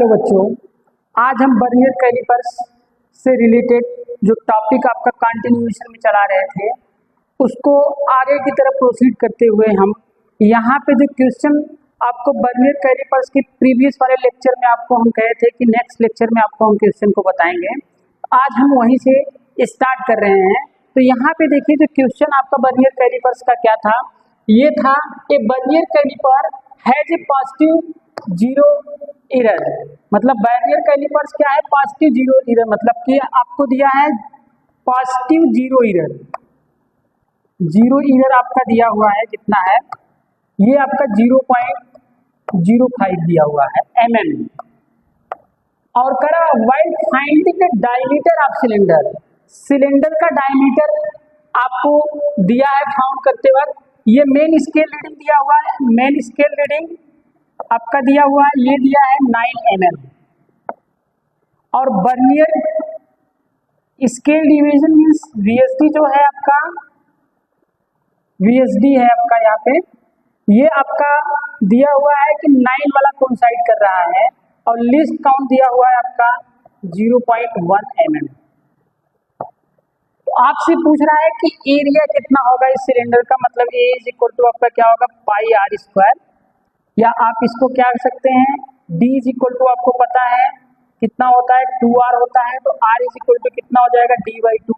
Hello बच्चों, आज हम वर्नियर कैलिपर्स से रिलेटेड जो टॉपिक आपका कंटिन्यूएशन में चला रहे थे उसको आगे की तरफ प्रोसीड करते हुए हम यहाँ पे जो क्वेश्चन आपको वर्नियर कैलिपर्स के प्रीवियस वाले लेक्चर में आपको हम कहे थे कि नेक्स्ट लेक्चर में आपको हम क्वेश्चन को बताएंगे। आज हम वहीं से स्टार्ट कर रहे हैं। तो यहाँ पे देखिए जो क्वेश्चन आपका वर्नियर कैलिपर्स का क्या था, ये था कि vernier caliper has a positive zero error. मतलब वर्नियर कैलिपर्स क्या है, पॉजिटिव जीरो एरर। मतलब कि आपको दिया है positive zero error, zero error आपका दिया हुआ है कितना है, ये आपका 0.05 दिया हुआ है mm। और करा while finding the diameter of cylinder, cylinder का डायमीटर आपको दिया है फाउंड करते वक्त। ये मेन स्केल रीडिंग दिया हुआ है, मेन स्केल रीडिंग आपका दिया हुआ है, ये दिया है 9 mm। और vernier scale division means VSD जो है आपका, VSD है आपका यहाँ पे, ये आपका दिया हुआ है कि 9 वाला कोइंसाइड कर रहा है। और लीस्ट काउंट दिया हुआ है आपका 0.1 mm। तो आपसे पूछ रहा है कि एरिया कितना होगा इस सिलेंडर का। मतलब A इज इक्वल टू आपका क्या होगा, पाई आर स्क्वायर। या आप इसको क्या कर सकते हैं, D इज इक्वल टू आपको पता है कितना होता है, 2R होता है। तो R इज इक्वल टू कितना हो जाएगा, D/2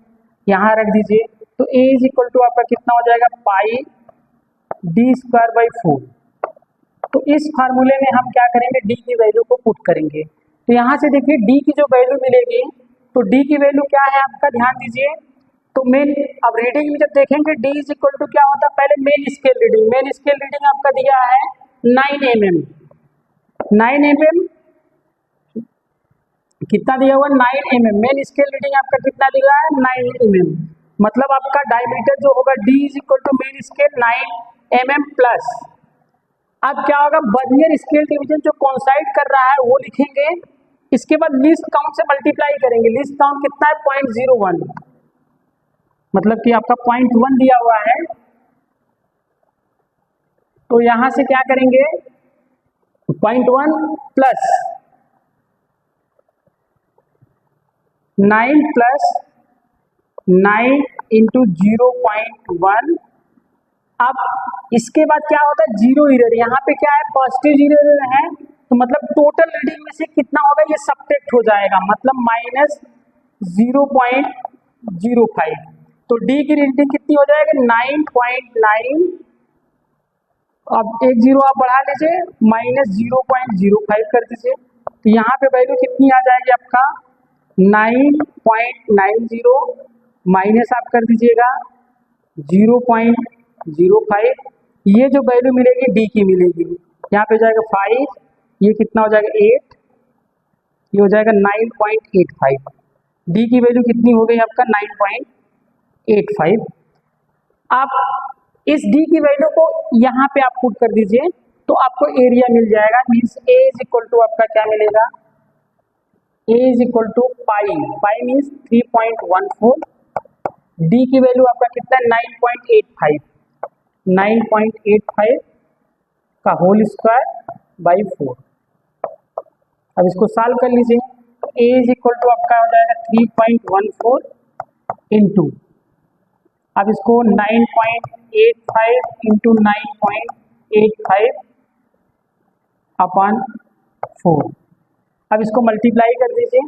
यहाँ रख दीजिए। तो A इज इक्वल टू आपका कितना हो जाएगा, पाई D²/4। तो इस फार्मूले में हम क्या करेंगे, D की वैल्यू को पुट करेंगे। तो यहाँ से देखिए D की जो वैल्यू मिलेगी, तो D की वैल्यू क्या है आपका, ध्यान दीजिए। तो मेन अब रीडिंग में जब देखेंगे D इज इक्वल टू क्या होता है, पहले main scale reading, main scale reading आपका दिया है 9 mm। 9 mm कितना दिया हुआ, 9 mm। मेन स्केल रीडिंग आपका कितना दिया है, 9 mm। मतलब आपका डायमीटर जो होगा D is equal to main scale 9 mm plus. अब क्या होगा, वर्नियर स्केल डिवीजन जो कोइंसाइड कर रहा है वो लिखेंगे। इसके बाद लीस्ट काउंट से मल्टीप्लाई करेंगे। लीस्ट काउंट कितना है, 0.01। मतलब कि आपका 0.1 दिया हुआ है। तो यहां से क्या करेंगे, 0.1 प्लस 9 प्लस 9 इंटू 0.1। अब इसके बाद क्या होता है, जीरो एरर। यहाँ पे क्या है, पॉजिटिव जीरो एरर है। तो मतलब टोटल रीडिंग में से कितना होगा, ये सब्ट्रैक्ट हो जाएगा, मतलब -0.05। तो D की रीडिंग कितनी हो जाएगी, 9.9। अब एक जीरो आप बढ़ा लीजिए, -0.05 कर दीजिए। तो यहाँ पे वैल्यू कितनी आ जाएगी आपका, 9.90 माइनस आप कर दीजिएगा 0.05। ये जो वैल्यू मिलेगी D की मिलेगी, यहाँ पे हो जाएगा 5, ये कितना हो जाएगा 8, ये हो जाएगा 9.85। D की वैल्यू कितनी हो गई आपका, 9.85। आप इस D की वैल्यू को यहाँ पे आप पुट कर दीजिए तो आपको एरिया मिल जाएगा। Means A is equal to आपका क्या मिलेगा, A is equal to pi, pi means 3.14। D की वैल्यू आपका कितना है, 9.85, 9.85 का होल स्क्वायर बाई 4। अब इसको सॉल्व कर लीजिए। A इज इक्वल टू आपका हो जाएगा 3.14 इंटू, अब इसको 9.85 इंटू 9.85 अपॉन 4। अब इसको मल्टीप्लाई कर दीजिए।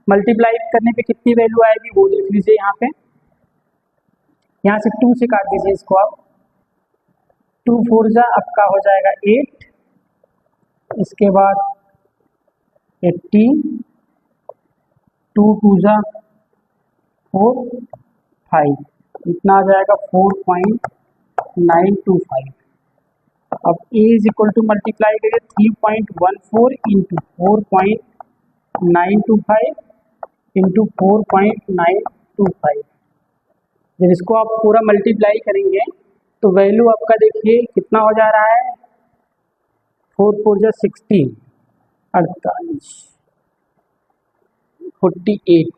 मल्टीप्लाई करने पे कितनी वैल्यू आएगी वो देख लीजिए। यहाँ पे यहाँ से 2 से काट दीजिए इसको। आप 2 4 जा आपका हो जाएगा 8, इसके बाद 80, 2 2 जा 4, 5, इतना आ जाएगा 4.925। अब A is equal to multiply करिए 3.14 इंटू 4.925 इंटू 4.925। जब इसको आप पूरा मल्टीप्लाई करेंगे तो वैल्यू आपका देखिए कितना हो जा रहा है, 4 4 जा 16, 48, 48।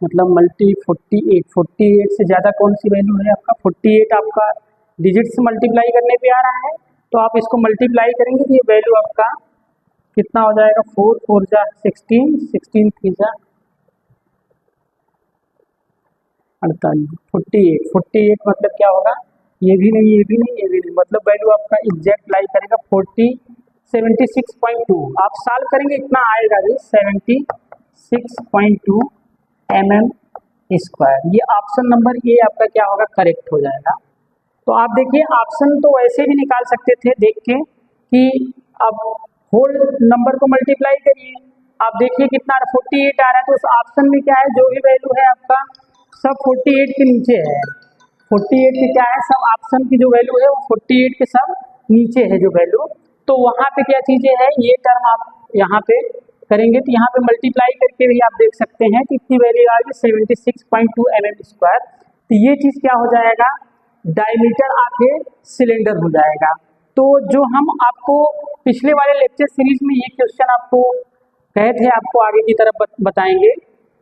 मतलब 48 से ज़्यादा कौन सी वैल्यू है आपका, 48 आपका डिजिट से मल्टीप्लाई करने पे आ रहा है। तो आप इसको मल्टीप्लाई करेंगे तो ये वैल्यू आपका कितना हो जाएगा, 4 4 जा 16, 16 3 जा 48, 48 मतलब क्या होगा, ये भी नहीं, ये भी नहीं, ये भी नहीं, मतलब वैल्यू आपका एग्जैक्ट लाई करेगा 76.2। आप सॉल्व करेंगे इतना आएगा भी 76.2 mm²। ये ऑप्शन नंबर ए आपका क्या होगा, करेक्ट हो जाएगा। तो आप देखिए ऑप्शन तो वैसे भी निकाल सकते थे देख के कि अब होल नंबर को मल्टीप्लाई करिए, आप देखिए कितना 48 आ रहा है, तो उस ऑप्शन में क्या है, जो भी वैल्यू है आपका सब 48 के नीचे है। 48 के क्या है, सब ऑप्शन की जो वैल्यू है वो 48 के सब नीचे है जो वैल्यू। तो वहाँ पे क्या चीज़ें है, ये टर्म आप यहाँ पे करेंगे तो यहाँ पे मल्टीप्लाई करके भी आप देख सकते हैं कि कितनी वैल्यू आ गई 76.2 mm²। तो ये चीज़ क्या हो जाएगा, डायमीटर आपके सिलेंडर हो जाएगा। तो जो हम आपको पिछले वाले लेक्चर सीरीज में ये क्वेश्चन आपको कहे थे आपको आगे की तरफ बताएंगे,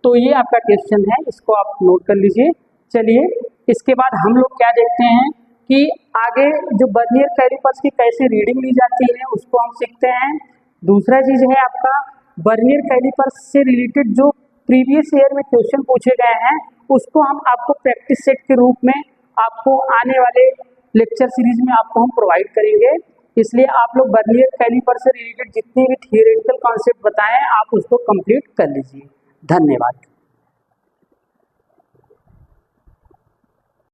तो ये आपका क्वेश्चन है, इसको आप नोट कर लीजिए। चलिए इसके बाद हम लोग क्या देखते हैं कि आगे जो वर्नियर कैलिपर्स की कैसे रीडिंग ली जाती है उसको हम सीखते हैं। दूसरा चीज़ है आपका वर्नियर कैलिपर्स से रिलेटेड जो प्रीवियस ईयर में क्वेश्चन पूछे गए हैं उसको हम आपको प्रैक्टिस सेट के रूप में आपको आने वाले लेक्चर सीरीज में आपको हम प्रोवाइड करेंगे। इसलिए आप लोग वर्नियर कैलिपर से रिलेटेड जितने भी थियोरेटिकल कॉन्सेप्ट बताएं आप उसको कंप्लीट कर लीजिए। धन्यवाद।